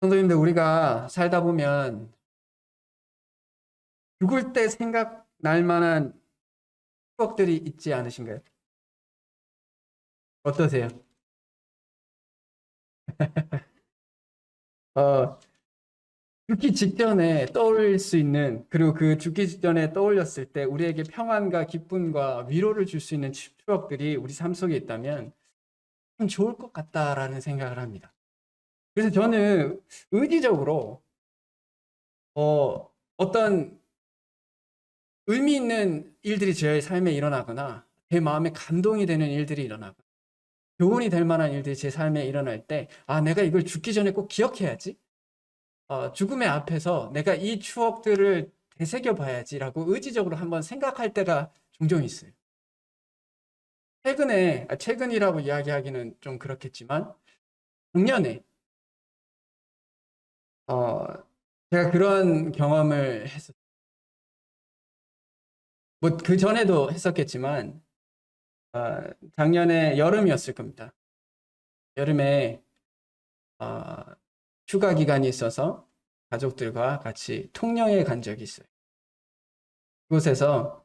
성도님들, 우리가 살다 보면 죽을 때 생각날 만한 추억들이 있지 않으신가요? 어떠세요? 어, 죽기 직전에 떠올릴 수 있는, 그리고 그 죽기 직전에 떠올렸을 때 우리에게 평안과 기쁨과 위로를 줄 수 있는 추억들이 우리 삶 속에 있다면 참 좋을 것 같다라는 생각을 합니다. 그래서 저는 의지적으로 어떤 의미 있는 일들이 제 삶에 일어나거나 제 마음에 감동이 되는 일들이 일어나거나 교훈이 될 만한 일들이 제 삶에 일어날 때, 내가 이걸 죽기 전에 꼭 기억해야지. 죽음의 앞에서 내가 이 추억들을 되새겨 봐야지라고 의지적으로 한번 생각할 때가 종종 있어요. 최근이라고 이야기하기는 좀 그렇겠지만, 작년에, 어, 제가 그런 경험을 했었어요. 뭐, 그 전에도 했었겠지만, 작년에 여름이었을 겁니다. 여름에, 어, 휴가 기간이 있어서 가족들과 같이 통영에 간 적이 있어요. 그곳에서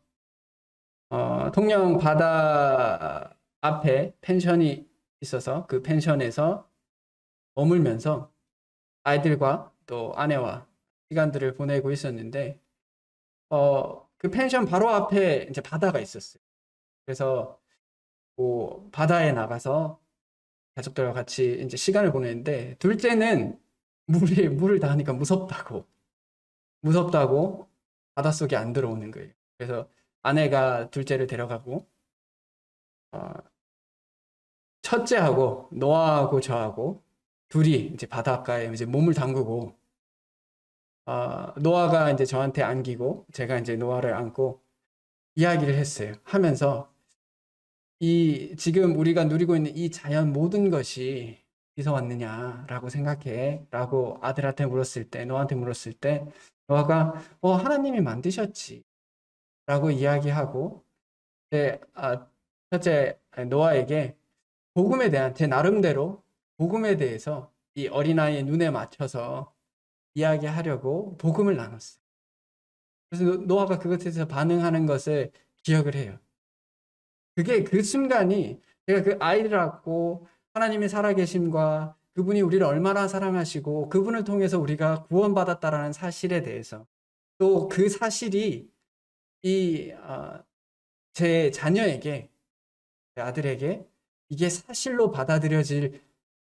통영 바다 앞에 펜션이 있어서 그 펜션에서 머물면서 아이들과 또 아내와 시간들을 보내고 있었는데 그 펜션 바로 앞에 이제 바다가 있었어요. 그래서 뭐 바다에 나가서 가족들과 같이 이제 시간을 보내는데 둘째는 물을 닿으니까 무섭다고 바닷속에 안 들어오는 거예요. 그래서 아내가 둘째를 데려가고 어, 첫째하고 노아하고 저하고 둘이 이제 바닷가에 이제 몸을 담그고 노아가 이제 저한테 안기고 제가 이제 노아를 안고 이야기를 했어요. 하면서 이 지금 우리가 누리고 있는 이 자연 모든 것이 어디서 왔느냐라고 생각해? 라고 아들한테 물었을 때, 노아한테 물었을 때 노아가 하나님이 만드셨지 라고 이야기하고 첫째 노아에게 복음에 대한 제 나름대로 복음에 대해서 이 어린아이의 눈에 맞춰서 이야기하려고 복음을 나눴어요. 그래서 노아가 그것에 대해서 반응하는 것을 기억을 해요. 그게 그 순간이 제가 그 아이를 낳고 하나님의 살아계심과 그분이 우리를 얼마나 사랑하시고 그분을 통해서 우리가 구원받았다라는 사실에 대해서 또 그 사실이 제 자녀에게 제 아들에게 이게 사실로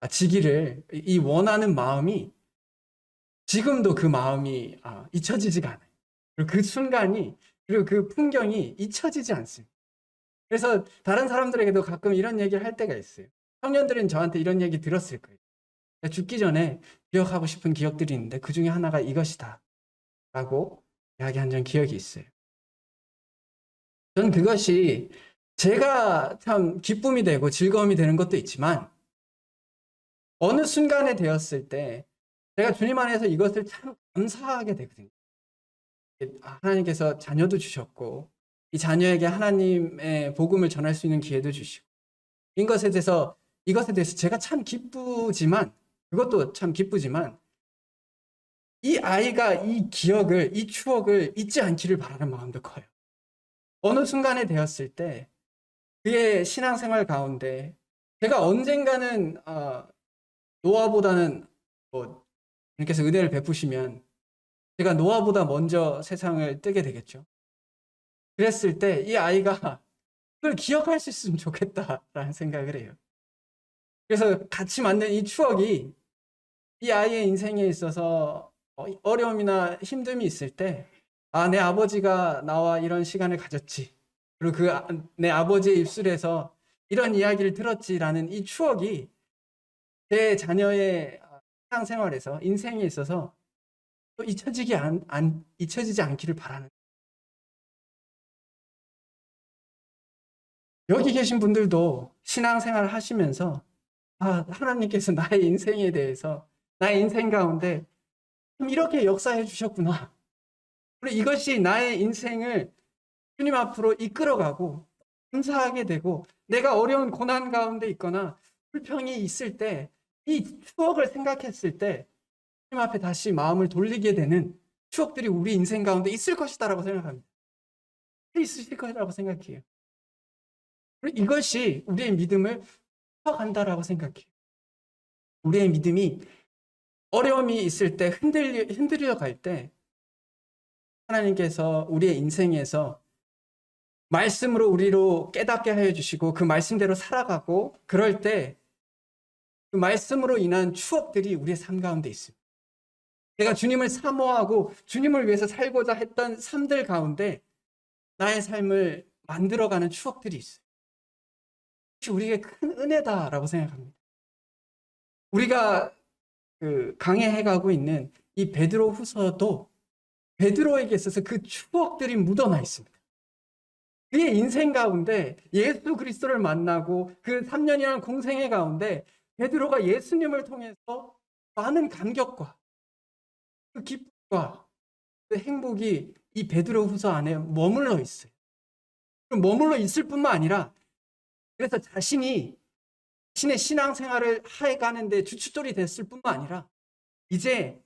지기를 이 원하는 마음이 지금도 그 마음이 잊혀지지가 않아요. 그리고 그 순간이 그리고 그 풍경이 잊혀지지 않습니다. 그래서 다른 사람들에게도 가끔 이런 얘기를 할 때가 있어요. 청년들은 저한테 이런 얘기 들었을 거예요. 죽기 전에 기억하고 싶은 기억들이 있는데 그 중에 하나가 이것이다 라고 이야기한 전 기억이 있어요. 저는 그것이 제가 참 기쁨이 되고 즐거움이 되는 것도 있지만 어느 순간에 되었을 때 제가 주님 안에서 이것을 참 감사하게 되거든요. 하나님께서 자녀도 주셨고 이 자녀에게 하나님의 복음을 전할 수 있는 기회도 주시고 이것에 대해서 제가 참 기쁘지만 그것도 참 기쁘지만 이 아이가 이 기억을 이 추억을 잊지 않기를 바라는 마음도 커요. 어느 순간에 되었을 때 그의 신앙생활 가운데 제가 언젠가는 노아보다는 뭐 주님께서 은혜를 베푸시면 제가 노아보다 먼저 세상을 뜨게 되겠죠. 그랬을 때 이 아이가 그걸 기억할 수 있으면 좋겠다라는 생각을 해요. 그래서 같이 만든 이 추억이 이 아이의 인생에 있어서 어려움이나 힘듦이 있을 때, 내 아버지가 나와 이런 시간을 가졌지. 그리고 내 아버지의 입술에서 이런 이야기를 들었지라는 이 추억이 제 자녀의 신앙생활에서 인생에 있어서 또 잊혀지지 않기를 바라는. 여기 계신 분들도 신앙생활을 하시면서 하나님께서 나의 인생에 대해서 나의 인생 가운데 이렇게 역사해 주셨구나. 그리고 이것이 나의 인생을 주님 앞으로 이끌어가고 감사하게 되고 내가 어려운 고난 가운데 있거나 불평이 있을 때 이 추억을 생각했을 때 하나님 앞에 다시 마음을 돌리게 되는 추억들이 우리 인생 가운데 있을 것이다라고 생각합니다. 있으실 거라고 생각해요. 그리고 이것이 우리의 믿음을 커간다라고 생각해요. 우리의 믿음이 어려움이 있을 때 흔들려 갈 때 하나님께서 우리의 인생에서 말씀으로 우리로 깨닫게 하여 주시고 그 말씀대로 살아가고 그럴 때 그 말씀으로 인한 추억들이 우리의 삶 가운데 있습니다. 내가 주님을 사모하고 주님을 위해서 살고자 했던 삶들 가운데 나의 삶을 만들어가는 추억들이 있어요. 우리에게 큰 은혜다라고 생각합니다. 우리가 강해해가고 있는 이 베드로 후서도 베드로에게 있어서 그 추억들이 묻어나 있습니다. 그의 인생 가운데 예수 그리스도를 만나고 그 3년이라는 공생애 가운데 베드로가 예수님을 통해서 많은 감격과 그 기쁨과 그 행복이 이 베드로 후서 안에 머물러 있어요. 머물러 있을 뿐만 아니라 그래서 자신의 신앙생활을 해가는데 주춧돌이 됐을 뿐만 아니라 이제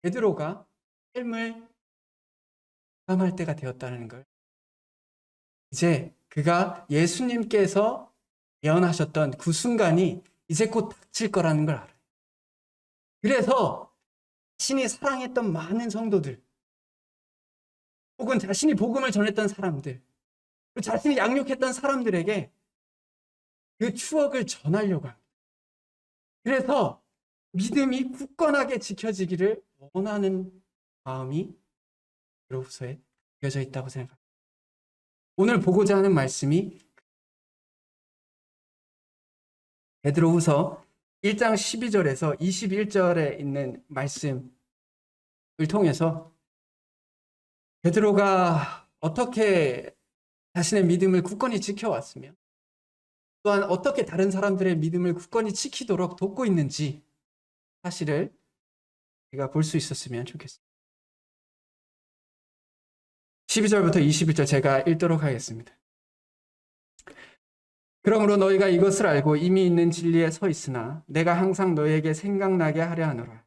베드로가 삶을 마감할 때가 되었다는 걸, 이제 그가 예수님께서 예언하셨던 그 순간이 이제 곧 닥칠 거라는 걸 알아요. 그래서 자신이 사랑했던 많은 성도들 혹은 자신이 복음을 전했던 사람들, 자신이 양육했던 사람들에게 그 추억을 전하려고 합니다. 그래서 믿음이 굳건하게 지켜지기를 원하는 마음이 베드로후서에 담겨져 있다고 생각합니다. 오늘 보고자 하는 말씀이 베드로후서 1장 12절에서 21절에 있는 말씀을 통해서 베드로가 어떻게 자신의 믿음을 굳건히 지켜왔으며 또한 어떻게 다른 사람들의 믿음을 굳건히 지키도록 돕고 있는지 사실을 우리가 볼 수 있었으면 좋겠습니다. 12절부터 21절 제가 읽도록 하겠습니다. 그러므로 너희가 이것을 알고 이미 있는 진리에 서 있으나 내가 항상 너희에게 생각나게 하려 하노라.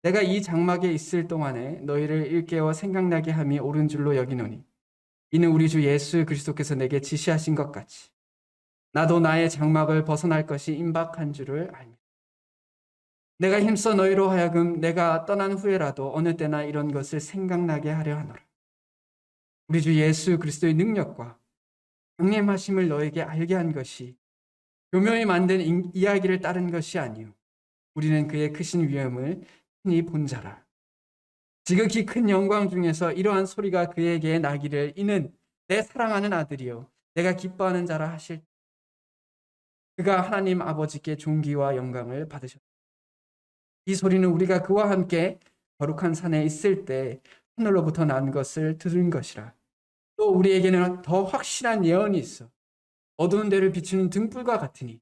내가 이 장막에 있을 동안에 너희를 일깨워 생각나게 함이 옳은 줄로 여기노니 이는 우리 주 예수 그리스도께서 내게 지시하신 것 같이 나도 나의 장막을 벗어날 것이 임박한 줄을 압니다. 내가 힘써 너희로 하여금 내가 떠난 후에라도 어느 때나 이런 것을 생각나게 하려 하노라. 우리 주 예수 그리스도의 능력과 강림하심을 너에게 알게 한 것이 교묘히 만든 이야기를 따른 것이 아니요 우리는 그의 크신 위엄을 친히 본 자라. 지극히 큰 영광 중에서 이러한 소리가 그에게 나기를 이는 내 사랑하는 아들이요 내가 기뻐하는 자라 하실 때 그가 하나님 아버지께 존귀와 영광을 받으셨다. 이 소리는 우리가 그와 함께 거룩한 산에 있을 때 하늘로부터 난 것을 들은 것이라. 또 우리에게는 더 확실한 예언이 있어 어두운 데를 비추는 등불과 같으니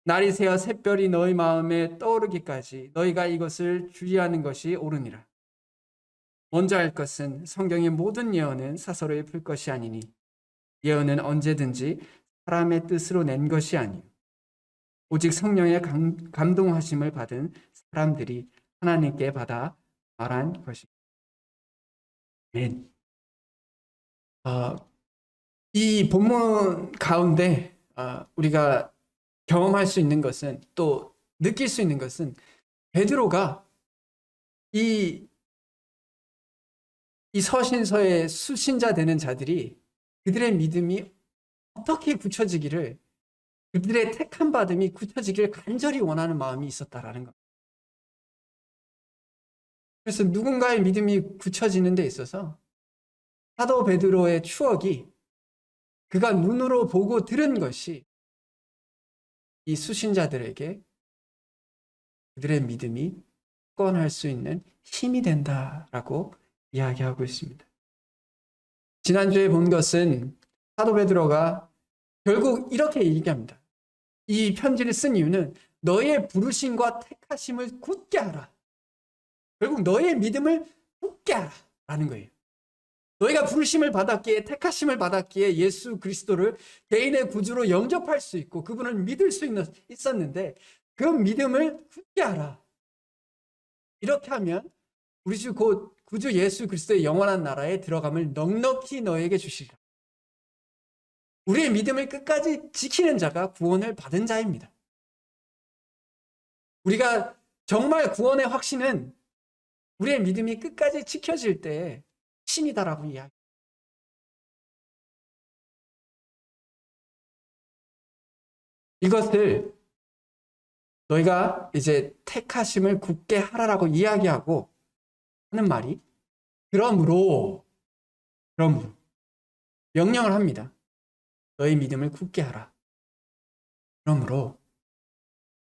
날이 새어 샛별이 너희 마음에 떠오르기까지 너희가 이것을 주의하는 것이 옳으니라. 먼저 할 것은 성경의 모든 예언은 사설을 풀 것이 아니니 예언은 언제든지 사람의 뜻으로 낸 것이 아니요 오직 성령의 감동하심을 받은 사람들이 하나님께 받아 말한 것입니다. 아멘. 이 본문 가운데 우리가 경험할 수 있는 것은 또 느낄 수 있는 것은 베드로가 이 서신서의 수신자 되는 자들이 그들의 믿음이 어떻게 굳혀지기를 그들의 택함 받음이 굳혀지기를 간절히 원하는 마음이 있었다라는 것. 그래서 누군가의 믿음이 굳혀지는 데 있어서 사도 베드로의 추억이 그가 눈으로 보고 들은 것이 이 수신자들에게 그들의 믿음이 굳건할 수 있는 힘이 된다라고 이야기하고 있습니다. 지난주에 본 것은 사도 베드로가 결국 이렇게 얘기합니다. 이 편지를 쓴 이유는 너의 부르심과 택하심을 굳게 하라. 결국 너의 믿음을 굳게 하라 라는 거예요. 너희가 부르심을 받았기에 택하심을 받았기에 예수 그리스도를 개인의 구주로 영접할 수 있고 그분을 믿을 수 있었는데 그 믿음을 굳게 하라. 이렇게 하면 우리 주 곧 구주 예수 그리스도의 영원한 나라에 들어감을 넉넉히 너에게 주시리라. 우리의 믿음을 끝까지 지키는 자가 구원을 받은 자입니다. 우리가 정말 구원의 확신은 우리의 믿음이 끝까지 지켜질 때의 신이다라고 이야기. 이것을 너희가 이제 택하심을 굳게 하라라고 이야기하고 하는 말이 그러므로 명령을 합니다. 너희 믿음을 굳게 하라. 그러므로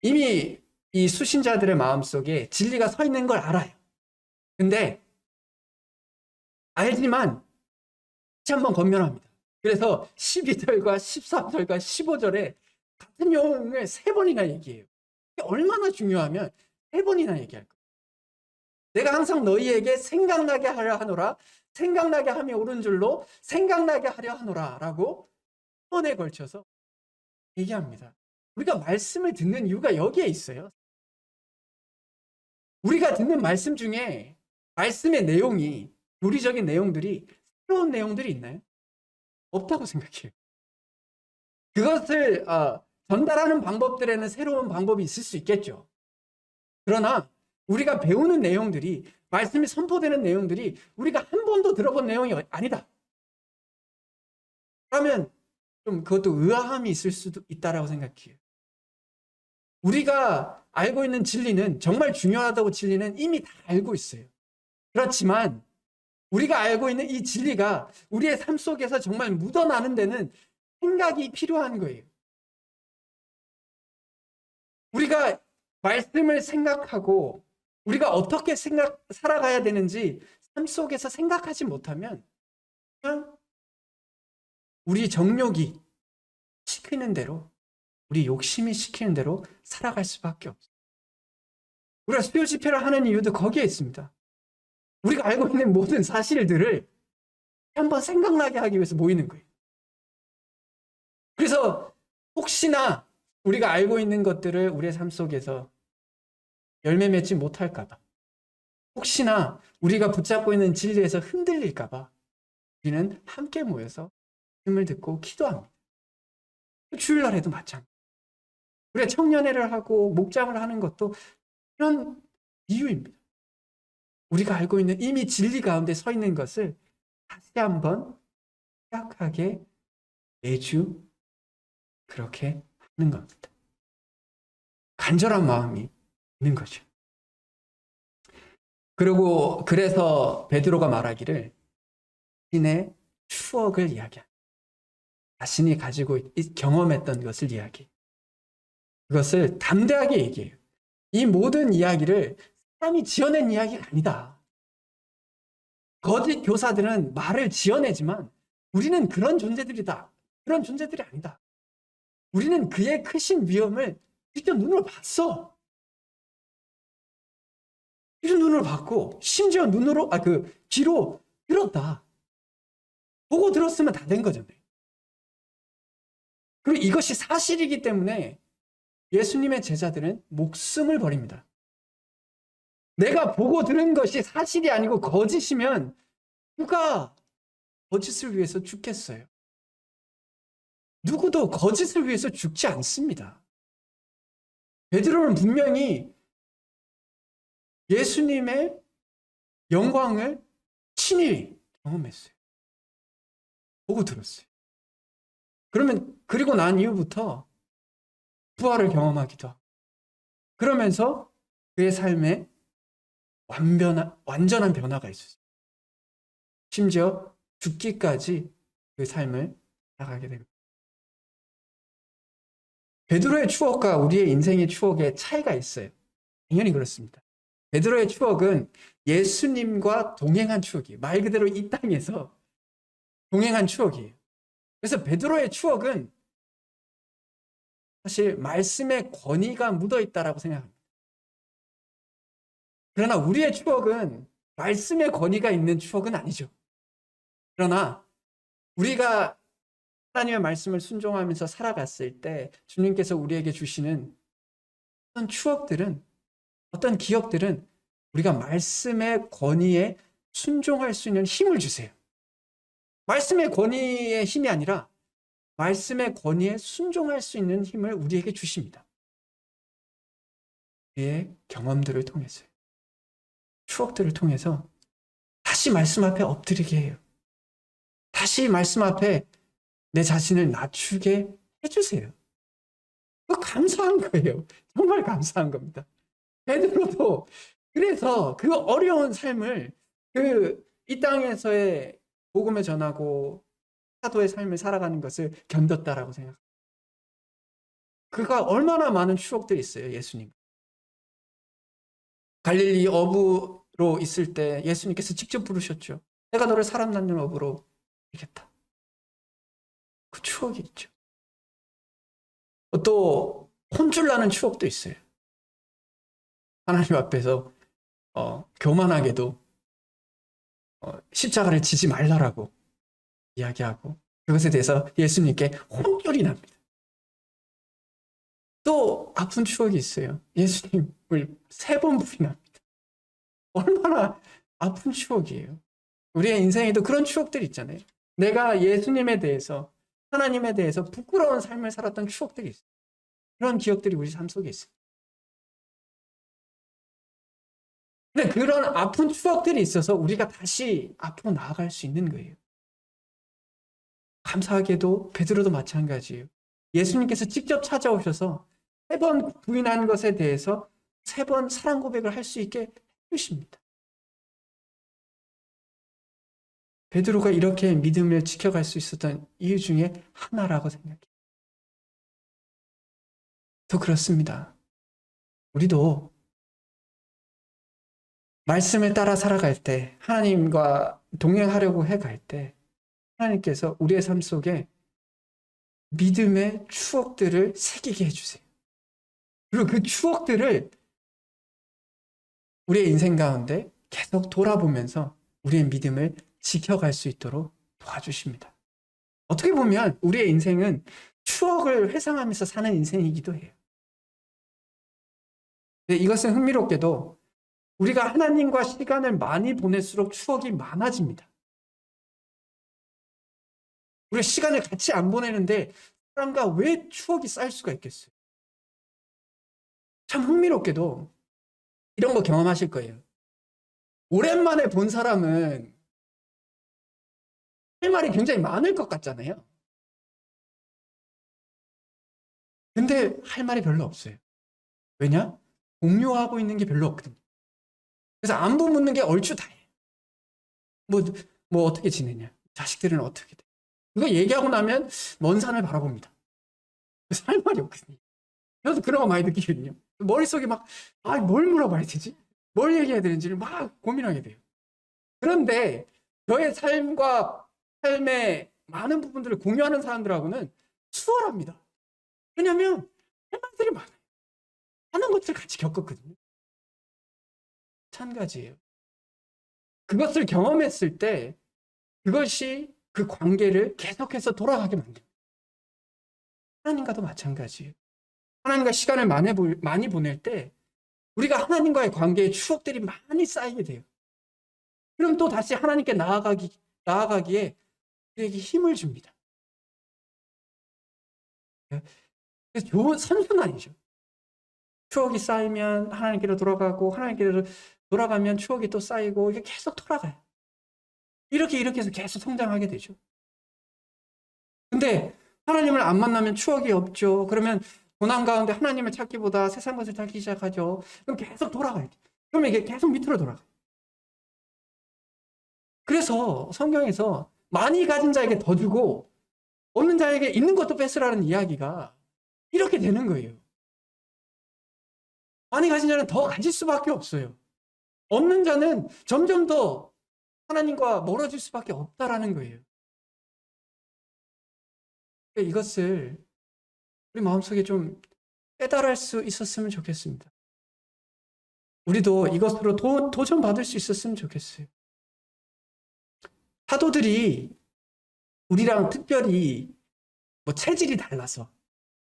이미 이 수신자들의 마음속에 진리가 서 있는 걸 알아요. 근데 알지만 다시 한번 권면합니다. 그래서 12절과 13절과 15절에 같은 내용을 3번이나 얘기해요. 이게 얼마나 중요하면 3번이나 얘기할 거예요. 내가 항상 너희에게 생각나게 하려 하노라. 생각나게 함이 옳은 줄로 생각나게 하려 하노라 라고 3번에 걸쳐서 얘기합니다. 우리가 말씀을 듣는 이유가 여기에 있어요. 우리가 듣는 말씀 중에 말씀의 내용이 교리적인 내용들이 새로운 내용들이 있나요? 없다고 생각해요. 그것을 전달하는 방법들에는 새로운 방법이 있을 수 있겠죠. 그러나 우리가 배우는 내용들이 말씀이 선포되는 내용들이 우리가 한 번도 들어본 내용이 아니다. 그러면 좀 그것도 의아함이 있을 수도 있다라고 생각해요. 우리가 알고 있는 진리는 정말 중요하다고 진리는 이미 다 알고 있어요. 그렇지만 우리가 알고 있는 이 진리가 우리의 삶 속에서 정말 묻어나는 데는 생각이 필요한 거예요. 우리가 말씀을 생각하고 우리가 어떻게 살아가야 되는지 삶 속에서 생각하지 못하면 그냥 우리 정욕이 시키는 대로 우리 욕심이 시키는 대로 살아갈 수밖에 없어요. 우리가 수요 집회를 하는 이유도 거기에 있습니다. 우리가 알고 있는 모든 사실들을 한번 생각나게 하기 위해서 모이는 거예요. 그래서 혹시나 우리가 알고 있는 것들을 우리의 삶 속에서 열매 맺지 못할까 봐, 혹시나 우리가 붙잡고 있는 진리에서 흔들릴까 봐 우리는 함께 모여서 말씀을 듣고 기도합니다. 주일날에도 마찬가지. 우리가 청년회를 하고 목장을 하는 것도 이런 이유입니다. 우리가 알고 있는 이미 진리 가운데 서 있는 것을 다시 한번 생각하게 매주 그렇게 하는 겁니다. 간절한 마음이 있는 거죠. 그리고 그래서 베드로가 말하기를 자신의 추억을 이야기합니다. 자신이 가지고 경험했던 것을 이야기해요. 그것을 담대하게 얘기해요. 이 모든 이야기를 사람이 지어낸 이야기가 아니다. 거짓 교사들은 말을 지어내지만 우리는 그런 존재들이다. 그런 존재들이 아니다. 우리는 그의 크신 위엄을 직접 눈으로 봤어. 직접 눈으로 봤고 심지어 귀로 들었다. 보고 들었으면 다 된 거잖아요. 그리고 이것이 사실이기 때문에 예수님의 제자들은 목숨을 버립니다. 내가 보고 들은 것이 사실이 아니고 거짓이면 누가 거짓을 위해서 죽겠어요? 누구도 거짓을 위해서 죽지 않습니다. 베드로는 분명히 예수님의 영광을 친히 경험했어요. 보고 들었어요. 그리고 난 이후부터 부활을 경험하기도 하고, 그러면서 그의 삶에 완전한 변화가 있었어요. 심지어 죽기까지 그 삶을 살아가게 됩니다. 베드로의 추억과 우리의 인생의 추억에 차이가 있어요. 당연히 그렇습니다. 베드로의 추억은 예수님과 동행한 추억이에요. 말 그대로 이 땅에서 동행한 추억이에요. 그래서 베드로의 추억은 사실 말씀의 권위가 묻어 있다라고 생각합니다. 그러나 우리의 추억은 말씀의 권위가 있는 추억은 아니죠. 그러나 우리가 하나님의 말씀을 순종하면서 살아갔을 때 주님께서 우리에게 주시는 어떤 추억들은, 어떤 기억들은 우리가 말씀의 권위에 순종할 수 있는 힘을 주세요. 말씀의 권위의 힘이 아니라 말씀의 권위에 순종할 수 있는 힘을 우리에게 주십니다. 우리의 경험들을 통해서요. 추억들을 통해서 다시 말씀 앞에 엎드리게 해요. 다시 말씀 앞에 내 자신을 낮추게 해주세요. 그거 감사한 거예요. 정말 감사한 겁니다. 베드로도 그래서 그 어려운 삶을 이 땅에서의 복음을 전하고 사도의 삶을 살아가는 것을 견뎠다라고 생각합니다. 그가 얼마나 많은 추억들이 있어요. 예수님. 갈릴리 어부로 있을 때 예수님께서 직접 부르셨죠. 내가 너를 사람 낳는 어부로 이겠다. 그 추억이 있죠. 또 혼쭐 나는 추억도 있어요. 하나님 앞에서 교만하게도 십자가를 지지 말라라고 이야기하고 그것에 대해서 예수님께 혼쭐이 납니다. 또 아픈 추억이 있어요. 예수님을 3번 부인합니다. 얼마나 아픈 추억이에요. 우리의 인생에도 그런 추억들이 있잖아요. 내가 예수님에 대해서 하나님에 대해서 부끄러운 삶을 살았던 추억들이 있어요. 그런 기억들이 우리 삶 속에 있어요. 근데 그런 아픈 추억들이 있어서 우리가 다시 앞으로 나아갈 수 있는 거예요. 감사하게도 베드로도 마찬가지예요. 예수님께서 직접 찾아오셔서 3번 부인한 것에 대해서 3번 사랑 고백을 할 수 있게 해주십니다. 베드로가 이렇게 믿음을 지켜갈 수 있었던 이유 중에 하나라고 생각해요. 더 그렇습니다. 우리도 말씀을 따라 살아갈 때, 하나님과 동행하려고 해갈 때 하나님께서 우리의 삶 속에 믿음의 추억들을 새기게 해주세요. 그리고 그 추억들을 우리의 인생 가운데 계속 돌아보면서 우리의 믿음을 지켜갈 수 있도록 도와주십니다. 어떻게 보면 우리의 인생은 추억을 회상하면서 사는 인생이기도 해요. 근데 이것은 흥미롭게도 우리가 하나님과 시간을 많이 보낼수록 추억이 많아집니다. 우리가 시간을 같이 안 보내는데 사람과 왜 추억이 쌓일 수가 있겠어요? 참 흥미롭게도 이런 거 경험하실 거예요. 오랜만에 본 사람은 할 말이 굉장히 많을 것 같잖아요. 근데 할 말이 별로 없어요. 왜냐? 공유하고 있는 게 별로 없거든요. 그래서 안부 묻는 게 얼추 다예요. 뭐 어떻게 지내냐? 자식들은 어떻게 돼? 이거 얘기하고 나면 먼 산을 바라봅니다. 그래서 할 말이 없거든요. 저도 그런 거 많이 느끼거든요. 머릿속에 뭘 물어봐야 되지? 뭘 얘기해야 되는지를 막 고민하게 돼요. 그런데 저의 삶의 많은 부분들을 공유하는 사람들하고는 수월합니다. 왜냐하면 할 말들이 많아요. 하는 것들을 같이 겪었거든요. 마찬가지예요. 그것을 경험했을 때 그것이 그 관계를 계속해서 돌아가게 만듭니다. 하나님과도 마찬가지예요. 하나님과 시간을 많이 보낼 때 우리가 하나님과의 관계에 추억들이 많이 쌓이게 돼요. 그럼 또 다시 하나님께 나아가기에 우리에게 힘을 줍니다. 그래서 좋은 선순환이죠. 추억이 쌓이면 하나님께로 돌아가고 하나님께로 돌아가면 추억이 또 쌓이고 이게 계속 돌아가요. 이렇게 해서 계속 성장하게 되죠. 근데 하나님을 안 만나면 추억이 없죠. 그러면 고난 가운데 하나님을 찾기보다 세상 것을 찾기 시작하죠. 그럼 계속 돌아가요. 그러면 이게 계속 밑으로 돌아가요. 그래서 성경에서 많이 가진 자에게 더 주고 없는 자에게 있는 것도 뺏으라는 이야기가 이렇게 되는 거예요. 많이 가진 자는 더 가질 수밖에 없어요. 없는 자는 점점 더 하나님과 멀어질 수밖에 없다라는 거예요. 이것을 우리 마음속에 좀 깨달을 수 있었으면 좋겠습니다. 우리도 이것으로 도전받을 수 있었으면 좋겠어요. 사도들이 우리랑 특별히 체질이 달라서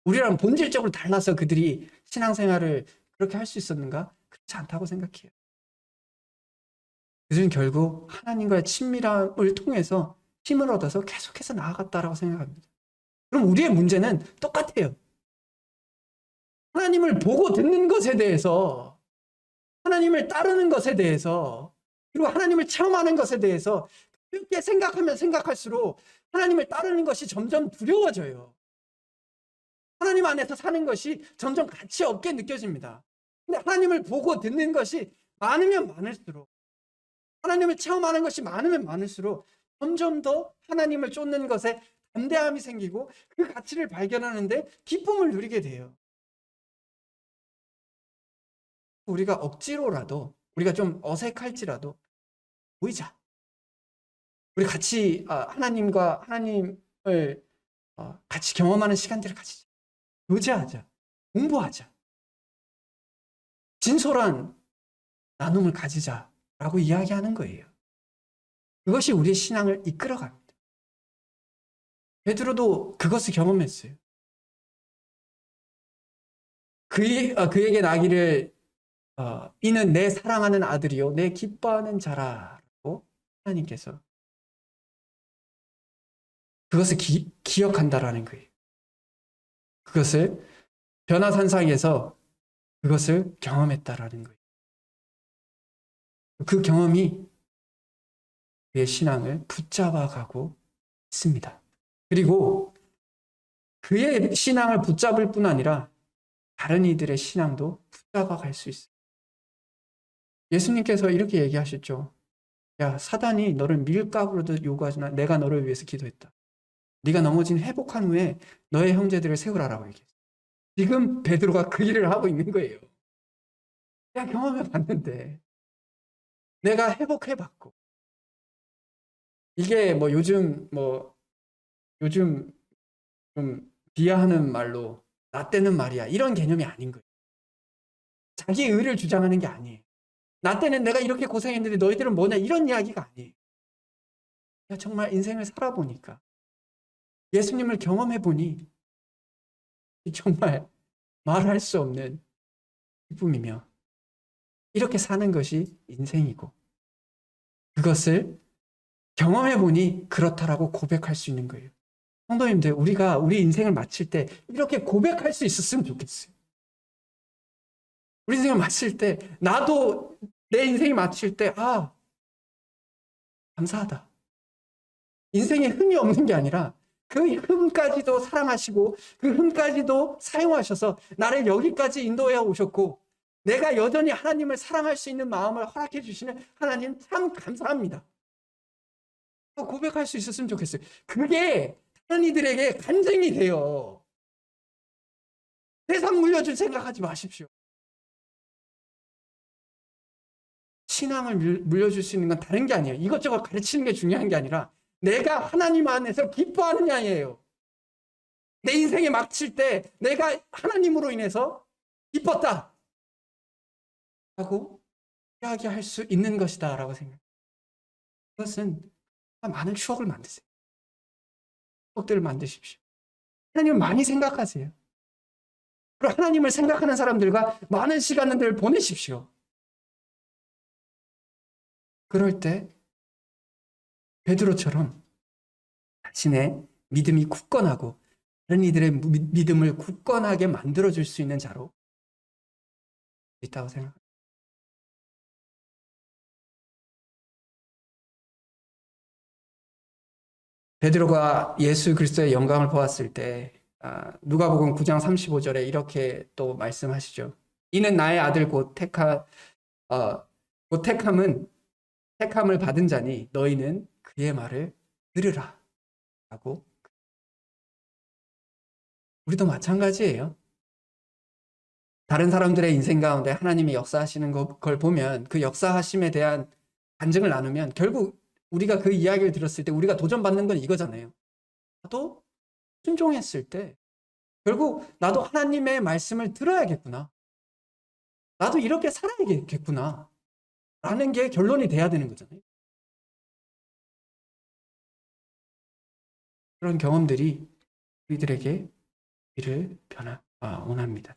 우리랑 본질적으로 달라서 그들이 신앙생활을 그렇게 할 수 있었는가? 그렇지 않다고 생각해요. 그들은 결국 하나님과의 친밀함을 통해서 힘을 얻어서 계속해서 나아갔다라고 생각합니다. 그럼 우리의 문제는 똑같아요. 하나님을 보고 듣는 것에 대해서, 하나님을 따르는 것에 대해서, 그리고 하나님을 체험하는 것에 대해서 그렇게 생각하면 생각할수록 하나님을 따르는 것이 점점 두려워져요. 하나님 안에서 사는 것이 점점 가치 없게 느껴집니다. 근데 하나님을 보고 듣는 것이 많으면 많을수록, 하나님을 체험하는 것이 많으면 많을수록 점점 더 하나님을 쫓는 것에 담대함이 생기고 그 가치를 발견하는데 기쁨을 누리게 돼요. 우리가 억지로라도, 우리가 좀 어색할지라도 보이자. 우리 같이 하나님과 하나님을 같이 경험하는 시간들을 가지자. 교제하자. 공부하자. 진솔한 나눔을 가지자라고 이야기하는 거예요. 그것이 우리의 신앙을 이끌어갑니다. 베드로도 그것을 경험했어요. 그에게 나기를 이는 내 사랑하는 아들이요 내 기뻐하는 자라고 하나님께서 그것을 기억한다라는 거예요. 그것을 변화산상에서 그것을 경험했다라는 거예요. 그 경험이 그의 신앙을 붙잡아가고 있습니다. 그리고 그의 신앙을 붙잡을 뿐 아니라 다른 이들의 신앙도 붙잡아갈 수 있어요. 예수님께서 이렇게 얘기하셨죠. 야, 사단이 너를 밀가루로도 요구하지나 내가 너를 위해서 기도했다. 네가 넘어진 회복한 후에 너의 형제들을 세우라라고 얘기했어요. 지금 베드로가 그 일을 하고 있는 거예요. 내가 경험해 봤는데 내가 회복해 봤고 이게 요즘 좀 비하하는 말로 나 때는 말이야 이런 개념이 아닌 거예요. 자기 의를 주장하는 게 아니에요. 나 때는 내가 이렇게 고생했는데 너희들은 뭐냐 이런 이야기가 아니에요. 정말 인생을 살아보니까 예수님을 경험해 보니 정말 말할 수 없는 기쁨이며 이렇게 사는 것이 인생이고 그것을 경험해 보니 그렇다라고 고백할 수 있는 거예요. 성도님들, 우리가 우리 인생을 마칠 때 이렇게 고백할 수 있었으면 좋겠어요. 우리 인생을 마칠 때 나도 내 인생이 마칠 때 감사하다. 인생에 흠이 없는 게 아니라 그 흠까지도 사랑하시고 그 흠까지도 사용하셔서 나를 여기까지 인도해 오셨고 내가 여전히 하나님을 사랑할 수 있는 마음을 허락해 주시는 하나님 참 감사합니다. 고백할 수 있었으면 좋겠어요. 그게 다른 이들에게 간증이 돼요. 세상 물려줄 생각하지 마십시오. 신앙을 물려줄 수 있는 건 다른 게 아니에요. 이것저것 가르치는 게 중요한 게 아니라 내가 하나님 안에서 기뻐하느냐예요. 내 인생에 막칠 때 내가 하나님으로 인해서 기뻤다 하고 이야기할 수 있는 것이다 라고 생각해요. 그것은 많은 추억을 만드세요. 추억들을 만드십시오. 하나님을 많이 생각하세요. 그리고 하나님을 생각하는 사람들과 많은 시간을 보내십시오. 그럴 때 베드로처럼 자신의 믿음이 굳건하고 다른 이들의 믿음을 굳건하게 만들어줄 수 있는 자로 있다고 생각합니다. 베드로가 예수 그리스도의 영광을 보았을 때 누가복음 9장 35절에 이렇게 또 말씀하시죠. 이는 나의 아들 곧 택함을 받은 자니 너희는 그의 말을 들으라 라고. 우리도 마찬가지예요. 다른 사람들의 인생 가운데 하나님이 역사하시는 걸 보면 그 역사하심에 대한 간증을 나누면 결국 우리가 그 이야기를 들었을 때 우리가 도전받는 건 이거잖아요. 나도 순종했을 때 결국 나도 하나님의 말씀을 들어야겠구나. 나도 이렇게 살아야겠구나. 라는 게 결론이 돼야 되는 거잖아요. 그런 경험들이 우리들에게 우리를 원합니다.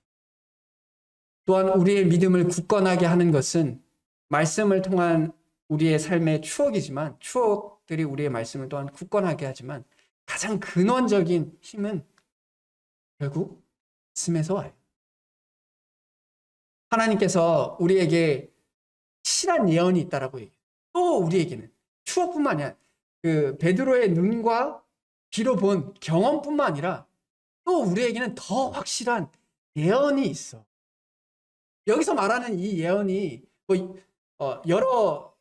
또한 우리의 믿음을 굳건하게 하는 것은 말씀을 통한 우리의 삶의 추억이지만 추억들이 우리의 말씀을 또한 굳건하게 하지만 가장 근원적인 힘은 결국 말씀에서 와요. 하나님께서 우리에게 실한 예언이 있다라고 얘기해요. 또 우리에게는 추억뿐만 아니라 그 베드로의 눈과 귀로 본 경험뿐만 아니라 또 우리에게는 더 확실한 예언이 있어. 여기서 말하는 이 예언이 여러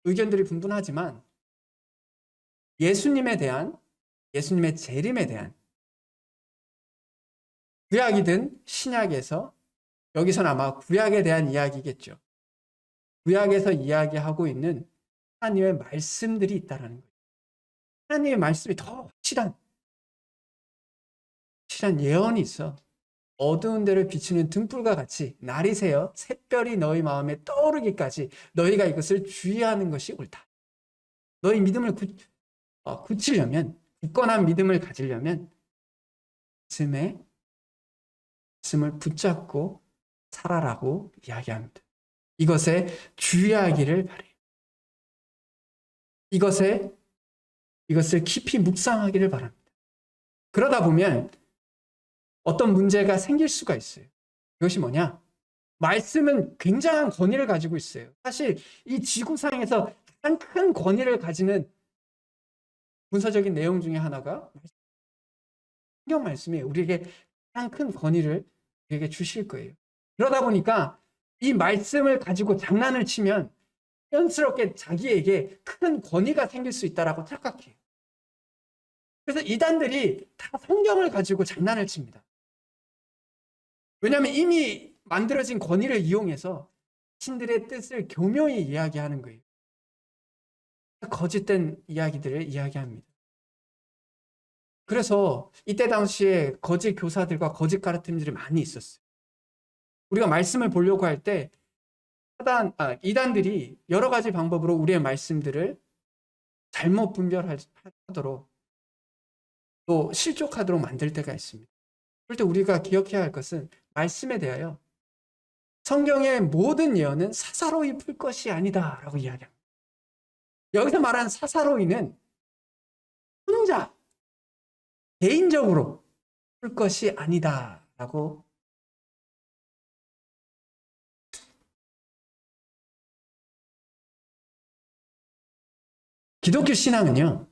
의견들이 분분하지만 예수님에 대한 예수님의 재림에 대한 구약이든 신약에서 여기서는 아마 구약에 대한 이야기겠죠. 구약에서 이야기하고 있는 하나님의 말씀들이 있다라는 거예요. 하나님의 말씀이 더 확실한 예언이 있어. 어두운 데를 비추는 등불과 같이 날이 새어 샛별이 너희 마음에 떠오르기까지 너희가 이것을 주의하는 것이 옳다. 너희 믿음을 굳히려면, 굳건한 믿음을 가지려면 말씀을 붙잡고 살아라고 이야기합니다. 이것에 주의하기를 바래요. 이것을 깊이 묵상하기를 바랍니다. 그러다 보면 어떤 문제가 생길 수가 있어요. 그것이 뭐냐? 말씀은 굉장한 권위를 가지고 있어요. 사실 이 지구상에서 가장 큰 권위를 가지는 문서적인 내용 중에 하나가 성경 말씀이 우리에게 가장 큰 권위를 우리에게 주실 거예요. 그러다 보니까 이 말씀을 가지고 장난을 치면 자연스럽게 자기에게 큰 권위가 생길 수 있다라고 착각해요. 그래서 이단들이 다 성경을 가지고 장난을 칩니다. 왜냐하면 이미 만들어진 권위를 이용해서 자신들의 뜻을 교묘히 이야기하는 거예요. 거짓된 이야기들을 이야기합니다. 그래서 이때 당시에 거짓 교사들과 거짓 가르침들이 많이 있었어요. 우리가 말씀을 보려고 할 때 이단들이 여러 가지 방법으로 우리의 말씀들을 잘못 분별하도록 또 실족하도록 만들 때가 있습니다. 그럴 때 우리가 기억해야 할 것은 말씀에 대하여 성경의 모든 예언은 사사로이 풀 것이 아니다라고 이야기합니다. 여기서 말하는 사사로이는 혼자 개인적으로 풀 것이 아니다라고 기독교 신앙은요,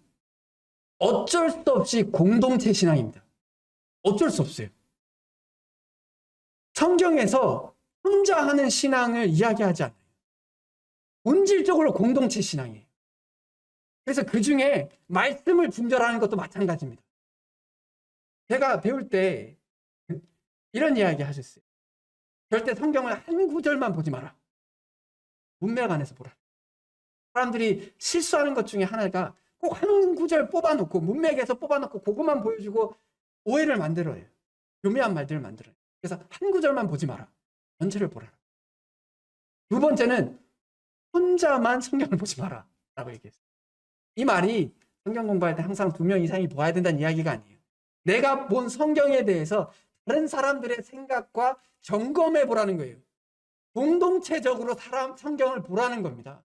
어쩔 수 없이 공동체 신앙입니다. 어쩔 수 없어요. 성경에서 혼자 하는 신앙을 이야기하지 않아요. 본질적으로 공동체 신앙이에요. 그래서 그 중에 말씀을 분별하는 것도 마찬가지입니다. 제가 배울 때 이런 이야기 하셨어요. 절대 성경을 한 구절만 보지 마라. 문맥 안에서 보라. 사람들이 실수하는 것 중에 하나가 꼭 한 구절 뽑아놓고 문맥에서 뽑아놓고 그것만 보여주고 오해를 만들어요. 교묘한 말들을 만들어요. 그래서 한 구절만 보지 마라. 전체를 보라. 두 번째는 혼자만 성경을 보지 마라 라고 얘기했어요. 이 말이 성경 공부할 때 항상 2명 이상이 봐야 된다는 이야기가 아니에요. 내가 본 성경에 대해서 다른 사람들의 생각과 점검해 보라는 거예요. 공동체적으로 성경을 보라는 겁니다.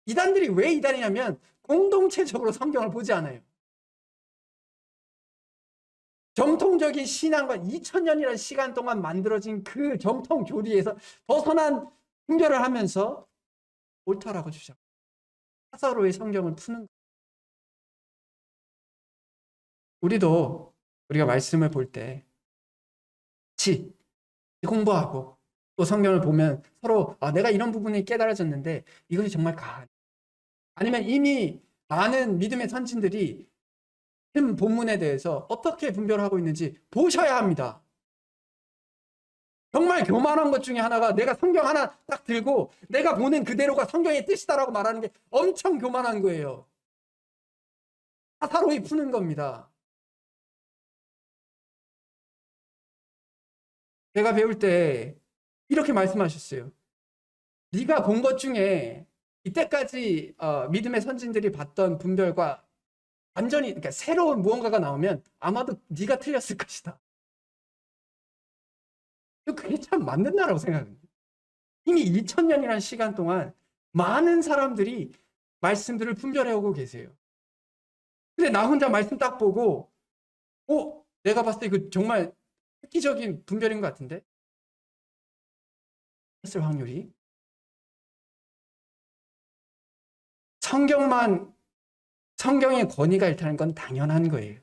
이단들이 왜 이단이냐면 공동체적으로 성경을 보지 않아요. 정통적인 신앙과 2000년이라는 시간 동안 만들어진 그 정통 교리에서 벗어난 분별을 하면서 옳다라고 주장합니다. 사사로이 성경을 푸는 거예요. 우리가 말씀을 볼 때 같이 공부하고 또 성경을 보면 서로 내가 이런 부분이 깨달아졌는데 이것이 정말 아니면 이미 많은 믿음의 선진들이 큰 본문에 대해서 어떻게 분별하고 있는지 보셔야 합니다. 정말 교만한 것 중에 하나가 내가 성경 하나 딱 들고 내가 보는 그대로가 성경의 뜻이다라고 말하는 게 엄청 교만한 거예요. 사사로이 푸는 겁니다. 제가 배울 때 이렇게 말씀하셨어요. 네가 본 것 중에 이때까지 믿음의 선진들이 봤던 분별과 완전히 그러니까 새로운 무언가가 나오면 아마도 네가 틀렸을 것이다. 그게 참 맞는 나라고 생각합니다. 이미 2000년이라는 시간 동안 많은 사람들이 말씀들을 분별해 오고 계세요. 근데 나 혼자 말씀 딱 보고 내가 봤을 때 이거 정말 획기적인 분별인 것 같은데? 했을 확률이. 성경의 권위가 있다는 건 당연한 거예요.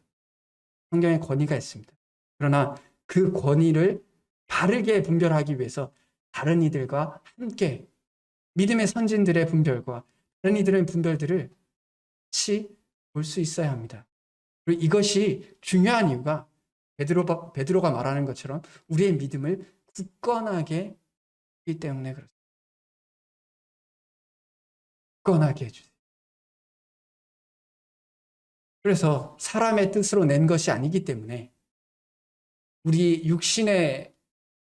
성경의 권위가 있습니다. 그러나 그 권위를 바르게 분별하기 위해서 다른 이들과 함께 믿음의 선진들의 분별과 다른 이들의 분별들을 같이 볼 수 있어야 합니다. 그리고 이것이 중요한 이유가 베드로가 말하는 것처럼 우리의 믿음을 굳건하게 하기 때문에 그렇습니다. 굳건하게 해주세요. 그래서 사람의 뜻으로 낸 것이 아니기 때문에 우리 육신의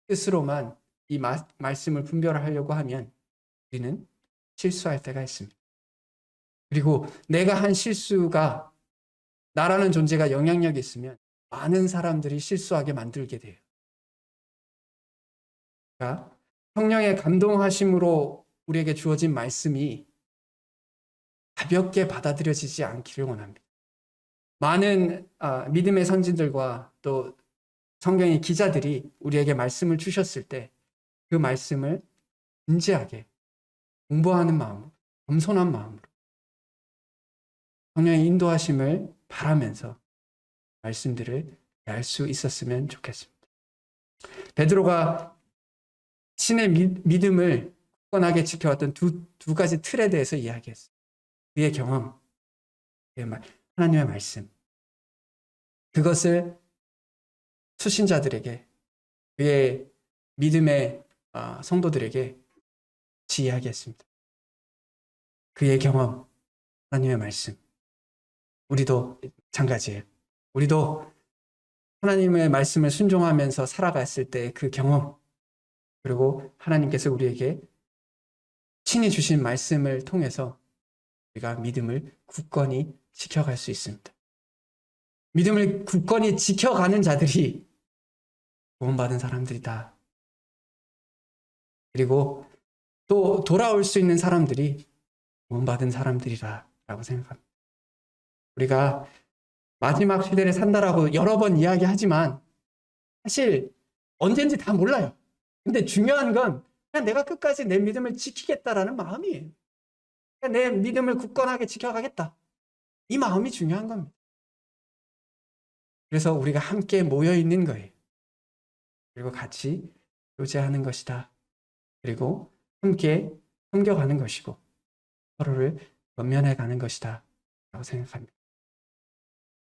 뜻으로만 이 말씀을 분별하려고 하면 우리는 실수할 때가 있습니다. 그리고 내가 한 실수가 나라는 존재가 영향력이 있으면 많은 사람들이 실수하게 만들게 돼요. 그러니까 성령의 감동하심으로 우리에게 주어진 말씀이 가볍게 받아들여지지 않기를 원합니다. 많은 믿음의 선진들과 또 성경의 기자들이 우리에게 말씀을 주셨을 때 그 말씀을 진지하게 공부하는 마음으로, 겸손한 마음으로 성령의 인도하심을 바라면서 말씀들을 알 수 있었으면 좋겠습니다. 베드로가 신의 믿음을 굳건하게 지켜왔던 두 가지 틀에 대해서 이야기했어요. 그의 경험, 하나님의 말씀. 그것을 수신자들에게, 그의 믿음의 성도들에게 같이 이야기했습니다. 그의 경험, 하나님의 말씀. 우리도 마찬가지예요. 우리도 하나님의 말씀을 순종하면서 살아갔을 때 그 경험, 그리고 하나님께서 우리에게 친히 주신 말씀을 통해서 우리가 믿음을 굳건히 지켜갈 수 있습니다. 믿음을 굳건히 지켜가는 자들이 구원받은 사람들이다. 그리고 또 돌아올 수 있는 사람들이 구원받은 사람들이라고 생각합니다. 우리가 마지막 시대를 산다라고 여러 번 이야기하지만 사실 언젠지 다 몰라요. 근데 중요한 건 그냥 내가 끝까지 내 믿음을 지키겠다라는 마음이에요. 그냥 내 믿음을 굳건하게 지켜가겠다. 이 마음이 중요한 겁니다. 그래서 우리가 함께 모여 있는 거예요. 그리고 같이 교제하는 것이다. 그리고 함께 섬겨가는 것이고 서로를 권면해 가는 것이다 라고 생각합니다.